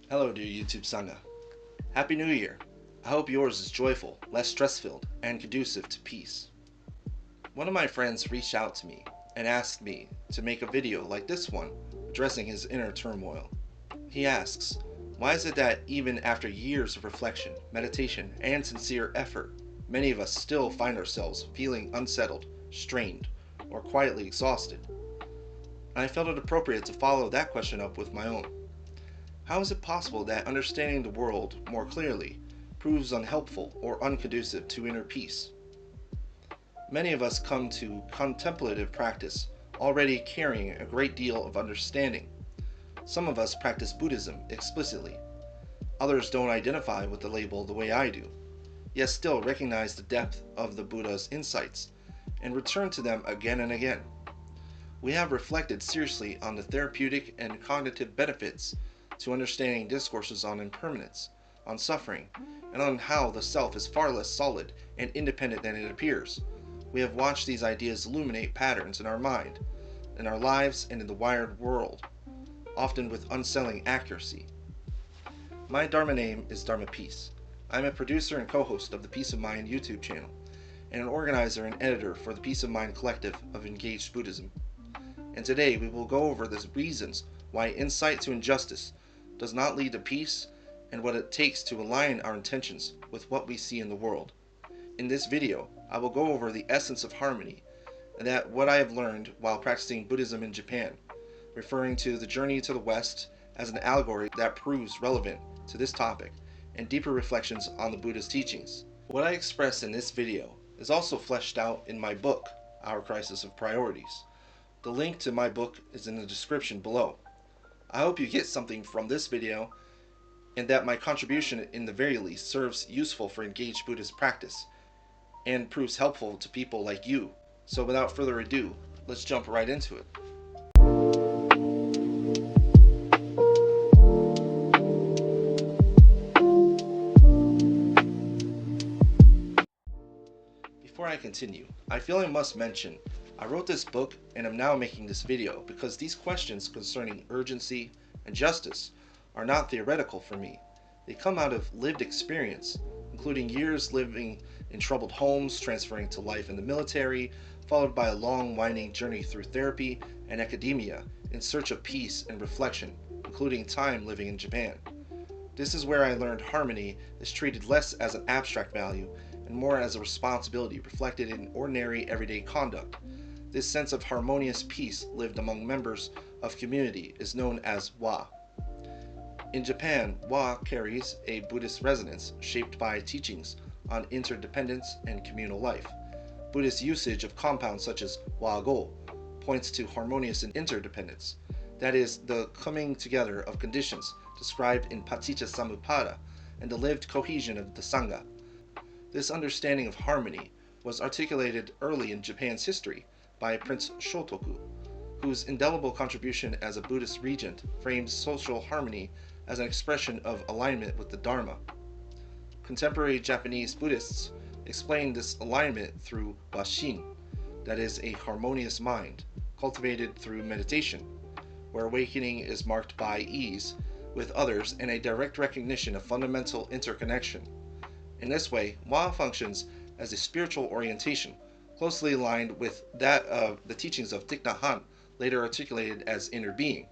Hello dear YouTube Sangha. Happy New Year. I hope yours is joyful, less stress-filled, and conducive to peace. One of my friends reached out to me and asked me to make a video like this one addressing his inner turmoil. He asks, why is it that even after years of reflection, meditation, and sincere effort, many of us still find ourselves feeling unsettled, strained, or quietly exhausted? And I felt it appropriate to follow that question up with my own. How is it possible that understanding the world more clearly proves unhelpful or unconducive to inner peace? Many of us come to contemplative practice already carrying a great deal of understanding. Some of us practice Buddhism explicitly. Others don't identify with the label the way I do, yet still recognize the depth of the Buddha's insights and return to them again and again. We have reflected seriously on the therapeutic and cognitive benefits to understanding discourses on impermanence, on suffering, and on how the self is far less solid and independent than it appears. We have watched these ideas illuminate patterns in our mind, in our lives, and in the wired world, often with unsettling accuracy. My Dharma name is Dharma Peace. I'm a producer and co-host of the Peace of Mind YouTube channel, and an organizer and editor for the Peace of Mind collective of Engaged Buddhism. And today we will go over the reasons why insight to injustice does not lead to peace, and what it takes to align our intentions with what we see in the world. In this video, I will go over the essence of harmony, and that what I have learned while practicing Buddhism in Japan, referring to the journey to the West as an allegory that proves relevant to this topic, and deeper reflections on the Buddha's teachings. What I express in this video is also fleshed out in my book, Our Crisis of Priorities. The link to my book is in the description below. I hope you get something from this video, and that my contribution in the very least serves useful for engaged Buddhist practice, and proves helpful to people like you. So without further ado, let's jump right into it. Before I continue, I feel I must mention I wrote this book and am now making this video because these questions concerning urgency and justice are not theoretical for me. They come out of lived experience, including years living in troubled homes, transferring to life in the military, followed by a long winding journey through therapy and academia in search of peace and reflection, including time living in Japan. This is where I learned harmony is treated less as an abstract value and more as a responsibility reflected in ordinary everyday conduct. This sense of harmonious peace lived among members of community is known as wa. In Japan, wa carries a Buddhist resonance shaped by teachings on interdependence and communal life. Buddhist usage of compounds such as wa-go points to harmonious interdependence, that is, the coming together of conditions described in Paticca and the lived cohesion of the Sangha. This understanding of harmony was articulated early in Japan's history by Prince Shotoku, whose indelible contribution as a Buddhist regent frames social harmony as an expression of alignment with the Dharma. Contemporary Japanese Buddhists explain this alignment through washin, that is, a harmonious mind, cultivated through meditation, where awakening is marked by ease with others and a direct recognition of fundamental interconnection. In this way, wa functions as a spiritual orientation, closely aligned with that of the teachings of Thích Nhất Hạnh, later articulated as inner being.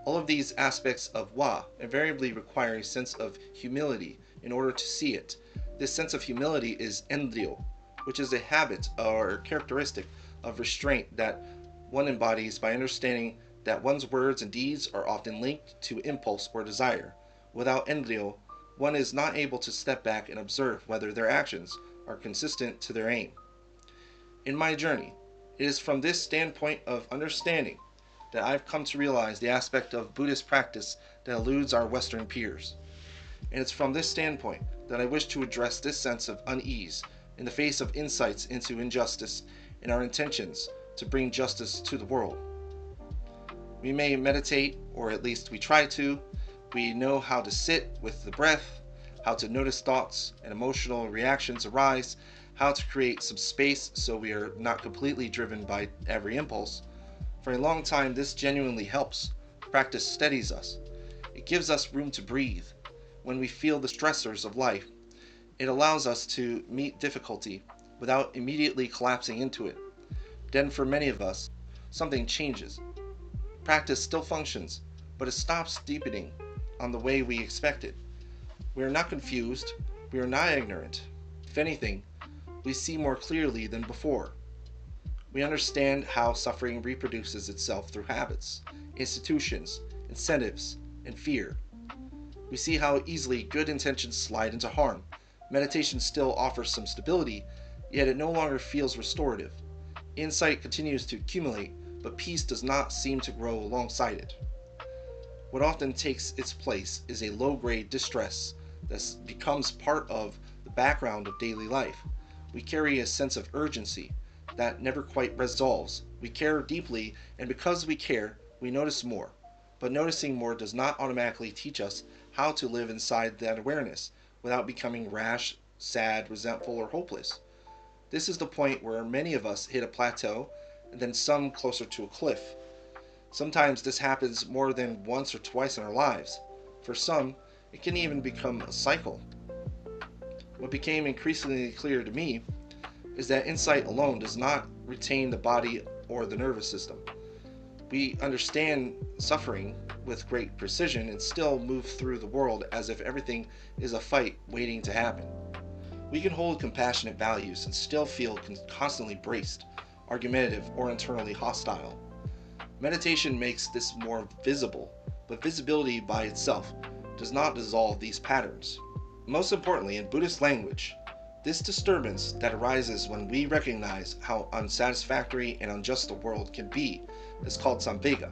All of these aspects of wa invariably require a sense of humility in order to see it. This sense of humility is endryo, which is a habit or characteristic of restraint that one embodies by understanding that one's words and deeds are often linked to impulse or desire. Without endryo, one is not able to step back and observe whether their actions are consistent to their aim. In my journey, it is from this standpoint of understanding that I've come to realize the aspect of Buddhist practice that eludes our Western peers. And it's from this standpoint that I wish to address this sense of unease in the face of insights into injustice and our intentions to bring justice to the world. We may meditate, or at least we try to. We know how to sit with the breath, how to notice thoughts and emotional reactions arise, how to create some space so we are not completely driven by every impulse. For a long time, this genuinely helps. Practice steadies us. It gives us room to breathe. When we feel the stressors of life, it allows us to meet difficulty without immediately collapsing into it. Then for many of us, something changes. Practice still functions, but it stops deepening on the way we expected. We are not confused, we are not ignorant. If anything, we see more clearly than before. We understand how suffering reproduces itself through habits, institutions, incentives, and fear. We see how easily good intentions slide into harm. Meditation still offers some stability, yet it no longer feels restorative. Insight continues to accumulate, but peace does not seem to grow alongside it. What often takes its place is a low-grade distress that becomes part of the background of daily life. We carry a sense of urgency that never quite resolves. We care deeply, and because we care, we notice more. But noticing more does not automatically teach us how to live inside that awareness without becoming rash, sad, resentful, or hopeless. This is the point where many of us hit a plateau, and then some closer to a cliff. Sometimes this happens more than once or twice in our lives. For some, it can even become a cycle. What became increasingly clear to me is that insight alone does not retain the body or the nervous system. We understand suffering with great precision and still move through the world as if everything is a fight waiting to happen. We can hold compassionate values and still feel constantly braced, argumentative, or internally hostile. Meditation makes this more visible, but visibility by itself does not dissolve these patterns. Most importantly, in Buddhist language, this disturbance that arises when we recognize how unsatisfactory and unjust the world can be is called saṁvega.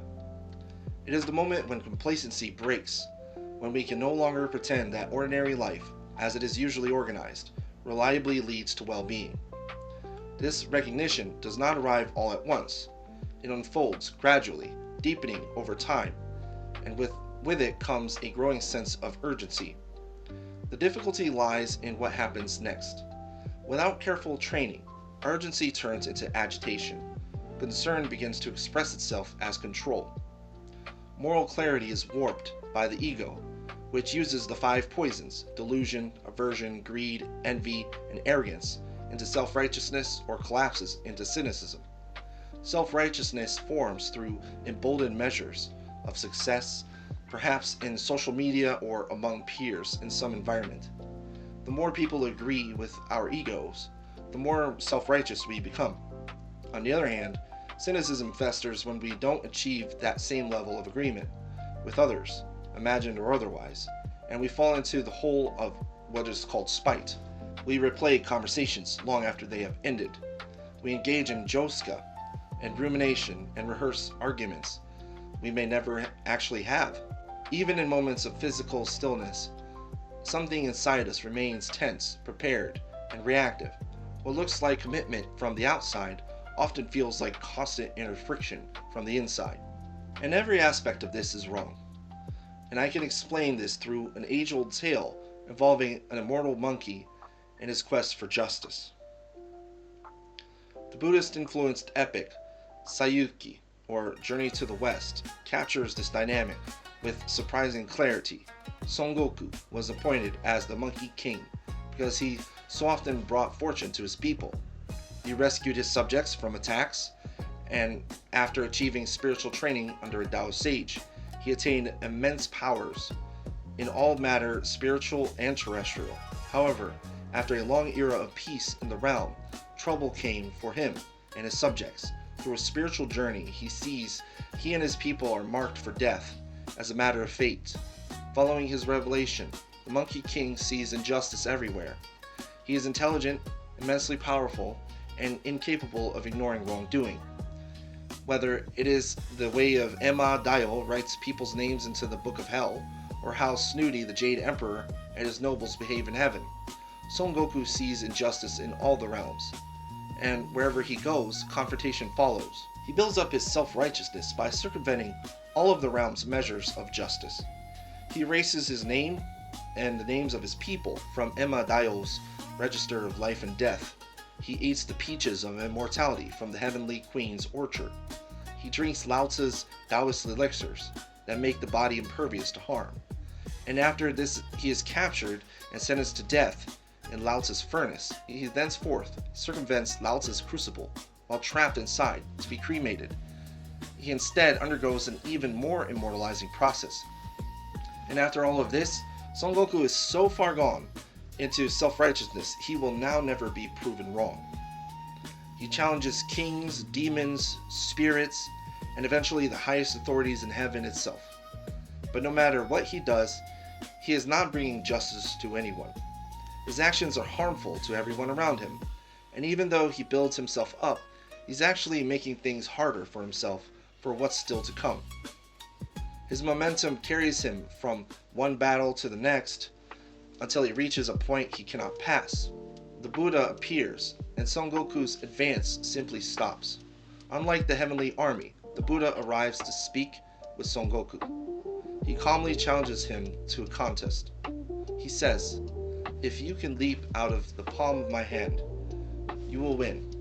It is the moment when complacency breaks, when we can no longer pretend that ordinary life, as it is usually organized, reliably leads to well-being. This recognition does not arrive all at once. It unfolds gradually, deepening over time, and with it comes a growing sense of urgency. The difficulty lies in what happens next. Without careful training, urgency turns into agitation. Concern begins to express itself as control. Moral clarity is warped by the ego, which uses the 5 poisons, delusion, aversion, greed, envy, and arrogance, into self-righteousness or collapses into cynicism. Self-righteousness forms through emboldened measures of success, perhaps in social media or among peers in some environment. The more people agree with our egos, the more self-righteous we become. On the other hand, cynicism festers when we don't achieve that same level of agreement with others, imagined or otherwise, and we fall into the hole of what is called spite. We replay conversations long after they have ended. We engage in josuka and rumination and rehearse arguments we may never actually have. Even in moments of physical stillness, something inside us remains tense, prepared, and reactive. What looks like commitment from the outside often feels like constant inner friction from the inside. And every aspect of this is wrong. And I can explain this through an age-old tale involving an immortal monkey and his quest for justice. The Buddhist-influenced epic Saiyūki, or Journey to the West, captures this dynamic with surprising clarity. Son Goku was appointed as the Monkey King because he so often brought fortune to his people. He rescued his subjects from attacks, and after achieving spiritual training under a Tao sage, he attained immense powers in all matter, spiritual and terrestrial. However, after a long era of peace in the realm, trouble came for him and his subjects. Through a spiritual journey, he sees he and his people are marked for death as a matter of fate. Following his revelation, the Monkey King sees injustice everywhere. He is intelligent, immensely powerful, and incapable of ignoring wrongdoing. Whether it is the way of Emma Dial writes people's names into the Book of Hell, or how Snooty the Jade Emperor and his nobles behave in heaven, Son Goku sees injustice in all the realms, and wherever he goes, confrontation follows. He builds up his self-righteousness by circumventing all of the realm's measures of justice. He erases his name and the names of his people from Emma Dial's register of life and death. He eats the peaches of immortality from the Heavenly Queen's orchard. He drinks Lao Tzu's Taoist elixirs, that make the body impervious to harm. And after this he is captured and sentenced to death in Lao-Tzu's furnace. He thenceforth circumvents Lao-Tzu's crucible while trapped inside to be cremated. He instead undergoes an even more immortalizing process. And after all of this, Son Goku is so far gone into self-righteousness, he will now never be proven wrong. He challenges kings, demons, spirits, and eventually the highest authorities in heaven itself. But no matter what he does, he is not bringing justice to anyone. His actions are harmful to everyone around him, and even though he builds himself up, he's actually making things harder for himself for what's still to come. His momentum carries him from one battle to the next until he reaches a point he cannot pass. The Buddha appears, and Son Goku's advance simply stops. Unlike the heavenly army, the Buddha arrives to speak with Son Goku. He calmly challenges him to a contest. He says, "If you can leap out of the palm of my hand, you will win,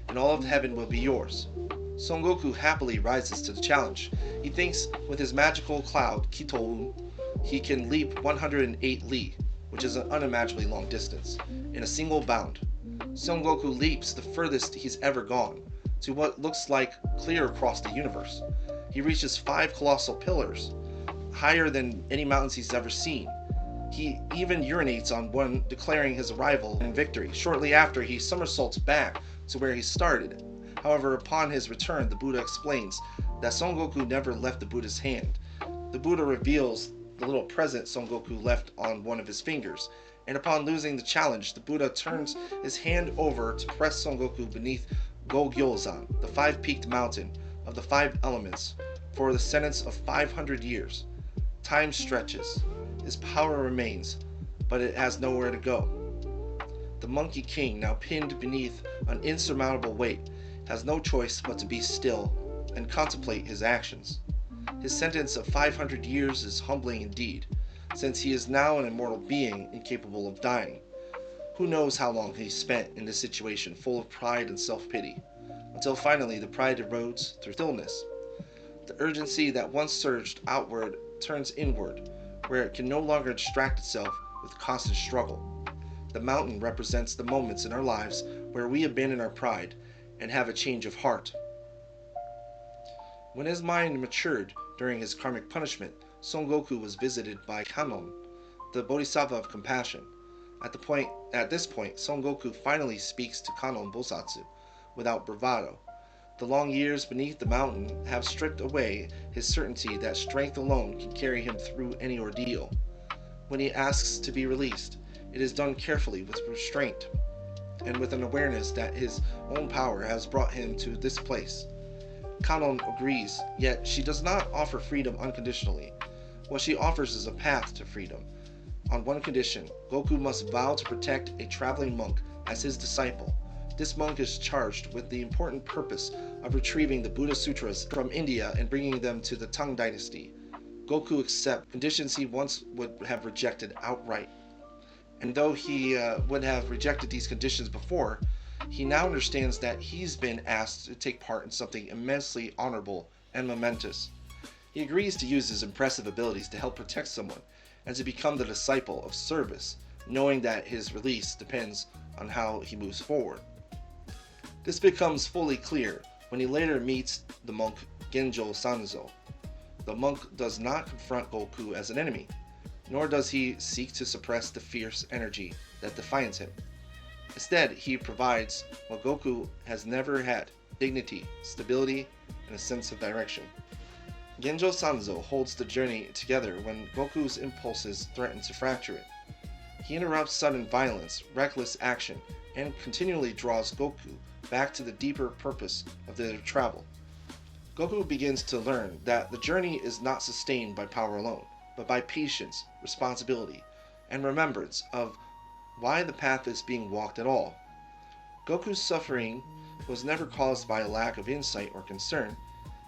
and all of heaven will be yours." Son Goku happily rises to the challenge. He thinks with his magical cloud, Kitoun, he can leap 108 li, which is an unimaginably long distance, in a single bound. Son Goku leaps the furthest he's ever gone, to what looks like clear across the universe. He reaches 5 colossal pillars, higher than any mountains he's ever seen. He even urinates on one, declaring his arrival and victory. Shortly after, he somersaults back to where he started. However, upon his return, the Buddha explains that Son Goku never left the Buddha's hand. The Buddha reveals the little present Son Goku left on one of his fingers, and upon losing the challenge, the Buddha turns his hand over to press Son Goku beneath Go-Gyōzan, the 5-peaked mountain of the 5 elements, for the sentence of 500 years. Time stretches. His power remains, but it has nowhere to go. The Monkey King, now pinned beneath an insurmountable weight, has no choice but to be still and contemplate his actions. His sentence of 500 years is humbling indeed, since he is now an immortal being incapable of dying. Who knows how long he spent in this situation full of pride and self-pity, until finally the pride erodes through stillness. The urgency that once surged outward turns inward, where it can no longer distract itself with constant struggle. The mountain represents the moments in our lives where we abandon our pride and have a change of heart. When his mind matured during his karmic punishment, Son Goku was visited by Kannon, the Bodhisattva of compassion. At this point, Son Goku finally speaks to Kannon Bosatsu without bravado. The long years beneath the mountain have stripped away his certainty that strength alone can carry him through any ordeal. When he asks to be released, it is done carefully with restraint, and with an awareness that his own power has brought him to this place. Kannon agrees, yet she does not offer freedom unconditionally. What she offers is a path to freedom. On one condition, Goku must vow to protect a traveling monk as his disciple. This monk is charged with the important purpose of retrieving the Buddha Sutras from India and bringing them to the Tang dynasty. Goku accepts conditions he once would have rejected outright. And though he would have rejected these conditions before, he now understands that he's been asked to take part in something immensely honorable and momentous. He agrees to use his impressive abilities to help protect someone and to become the disciple of service, knowing that his release depends on how he moves forward. This becomes fully clear when he later meets the monk Genjo Sanzo. The monk does not confront Goku as an enemy, nor does he seek to suppress the fierce energy that defines him. Instead, he provides what Goku has never had: dignity, stability, and a sense of direction. Genjo Sanzo holds the journey together when Goku's impulses threaten to fracture it. He interrupts sudden violence, reckless action, and continually draws Goku back to the deeper purpose of their travel. Goku begins to learn that the journey is not sustained by power alone, but by patience, responsibility, and remembrance of why the path is being walked at all. Goku's suffering was never caused by a lack of insight or concern.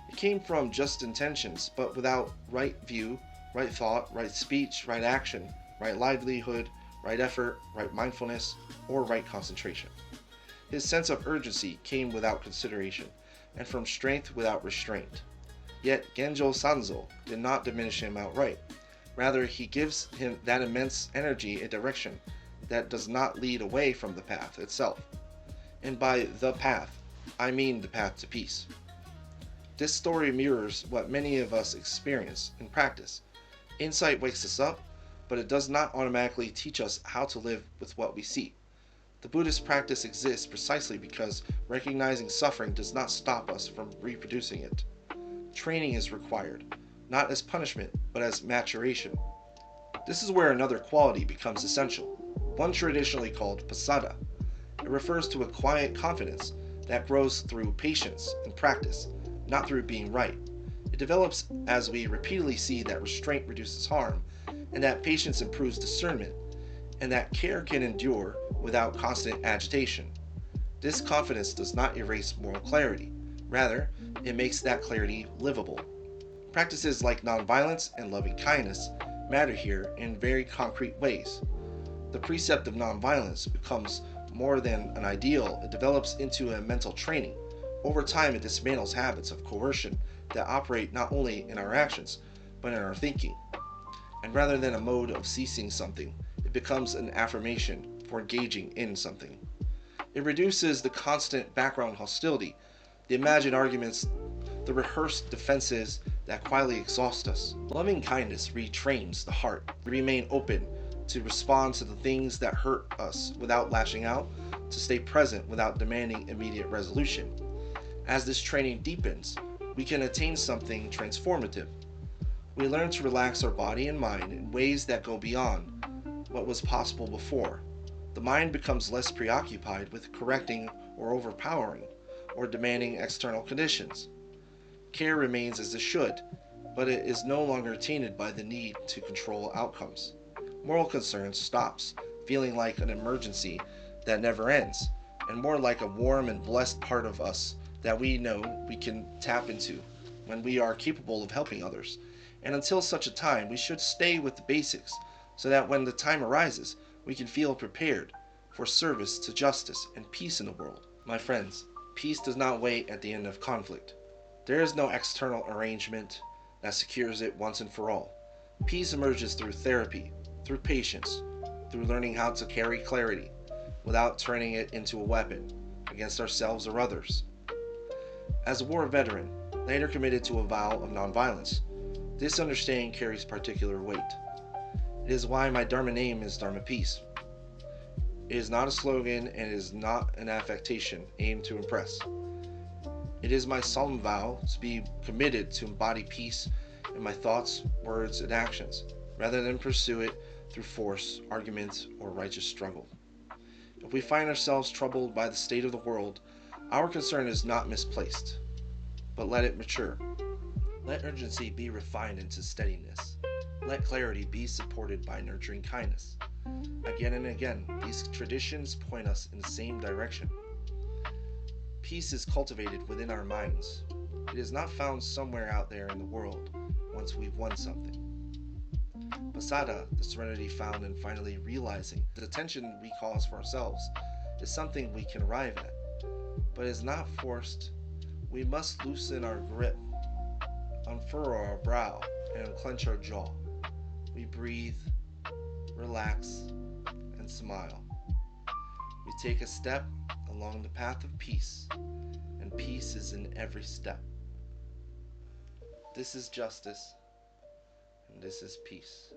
It came from just intentions, but without right view, right thought, right speech, right action, right livelihood, right effort, right mindfulness, or right concentration. His sense of urgency came without consideration, and from strength without restraint. Yet Genjo Sanzo did not diminish him outright. Rather, he gives him that immense energy a direction that does not lead away from the path itself. And by the path, I mean the path to peace. This story mirrors what many of us experience in practice. Insight wakes us up, but it does not automatically teach us how to live with what we see. The Buddhist practice exists precisely because recognizing suffering does not stop us from reproducing it. Training is required, not as punishment, but as maturation. This is where another quality becomes essential, one traditionally called pasāda. It refers to a quiet confidence that grows through patience and practice, not through being right. It develops as we repeatedly see that restraint reduces harm, and that patience improves discernment, and that care can endure without constant agitation. This confidence does not erase moral clarity. Rather, it makes that clarity livable. Practices like nonviolence and loving kindness matter here in very concrete ways. The precept of nonviolence becomes more than an ideal, it develops into a mental training. Over time, it dismantles habits of coercion that operate not only in our actions, but in our thinking. And rather than a mode of ceasing something, it becomes an affirmation for engaging in something. It reduces the constant background hostility, the imagined arguments, the rehearsed defenses that quietly exhaust us. Loving kindness retrains the heart to remain open, to respond to the things that hurt us without lashing out, to stay present without demanding immediate resolution. As this training deepens, we can attain something transformative. We learn to relax our body and mind in ways that go beyond what was possible before. The mind becomes less preoccupied with correcting or overpowering, or demanding external conditions. Care remains as it should, but it is no longer tainted by the need to control outcomes. Moral concern stops feeling like an emergency that never ends, and more like a warm and blessed part of us that we know we can tap into when we are capable of helping others. And until such a time, we should stay with the basics so that when the time arises, we can feel prepared for service to justice and peace in the world. My friends, peace does not wait at the end of conflict. There is no external arrangement that secures it once and for all. Peace emerges through therapy, through patience, through learning how to carry clarity without turning it into a weapon against ourselves or others. As a war veteran, later committed to a vow of nonviolence, this understanding carries particular weight. It is why my Dharma name is Dharma Peace. It is not a slogan and it is not an affectation aimed to impress. It is my solemn vow to be committed to embody peace in my thoughts, words, and actions, rather than pursue it through force, argument, or righteous struggle. If we find ourselves troubled by the state of the world, our concern is not misplaced, but let it mature. Let urgency be refined into steadiness. Let clarity be supported by nurturing kindness. Again and again, these traditions point us in the same direction. Peace is cultivated within our minds. It is not found somewhere out there in the world once we've won something. Pasāda, the serenity found in finally realizing the tension we cause for ourselves, is something we can arrive at, but is not forced. We must loosen our grip, unfurrow our brow, and unclench our jaw. We breathe, relax, and smile. We take a step along the path of peace, and peace is in every step. This is justice, and this is peace.